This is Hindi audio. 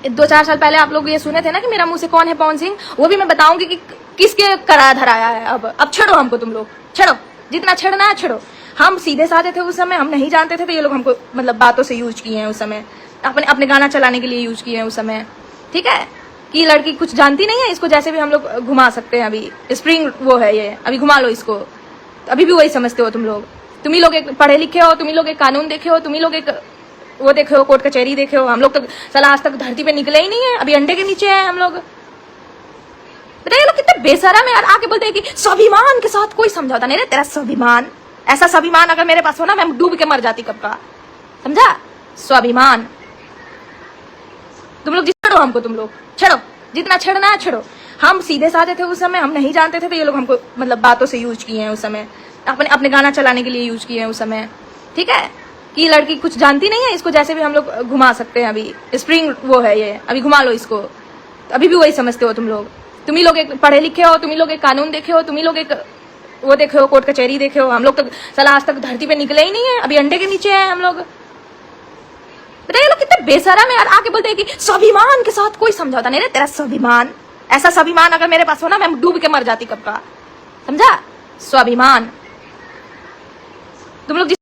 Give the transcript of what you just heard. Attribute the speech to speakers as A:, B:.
A: 2-4 साल पहले आप लोग ये सुने थे ना कि मेरा मुंह से कौन है पवन सिंह, वो भी मैं बताऊंगी कि किसके कराया धराया है। अब छेड़ो हमको, तुम लोग छेड़ो, जितना छेड़ना है छेड़ो। हम सीधे साधे थे उस समय, हम नहीं जानते थे, तो ये लोग हमको मतलब बातों से यूज किए हैं उस समय, अपने अपने गाना चलाने के लिए यूज किए हैं उस समय। ठीक है कि ये लड़की कुछ जानती नहीं है, इसको जैसे भी हम लोग घुमा सकते हैं। अभी स्प्रिंग वो है ये, अभी घुमा लो इसको। अभी भी वही समझते हो तुम लोग। तुम ही लोग एक पढ़े लिखे हो, तुम ही लोग एक कानून देखे हो, तुम ही लोग एक वो देखे हो, कोर्ट कचहरी देखे हो। हम लोग तो साला आज तक धरती पे निकले ही नहीं है, अभी अंडे के नीचे हैं हम लोग। बताइए लोग कितने बेशरम है यार, आके बोलते हैं कि स्वाभिमान के साथ कोई समझौता नहीं। रे तेरा स्वाभिमान, ऐसा स्वाभिमान अगर मेरे पास हो ना, मैं डूब के मर जाती कब का, समझा? स्वाभिमान। तुम लोग छेड़ो हमको, तुम लोग छेड़ो, जितना छेड़ना है छेड़ो। हम सीधे साधे थे उस समय, हम नहीं जानते थे, तो ये लोग हमको मतलब बातों से यूज किए हैं उस समय, अपने अपने गाना चलाने के लिए यूज किए हैं उस समय। ठीक है कि ये लड़की कुछ जानती नहीं है, इसको जैसे भी हम लोग घुमा सकते हैं। अभी स्प्रिंग वो है ये, अभी घुमा लो इसको। अभी भी वही समझते हो तुम लोग। तुम ही लोग एक पढ़े लिखे हो, तुम ही लोग एक कानून देखे हो, तुम ही लोग एक वो देखे हो, कोर्ट कचहरी देखे हो। हम लोग तो साला आज तक धरती पे निकले ही नहीं है, अभी अंडे के नीचे हैं हम लोग। बताइए लोग कितने बेशरम है यार, आके बोलते हैं कि स्वाभिमान के साथ कोई समझौता नहीं। रे तेरा स्वाभिमान, ऐसा स्वाभिमान अगर मेरे पास हो ना, मैं डूब के मर जाती कब का, समझा? स्वाभिमान। तुम लोग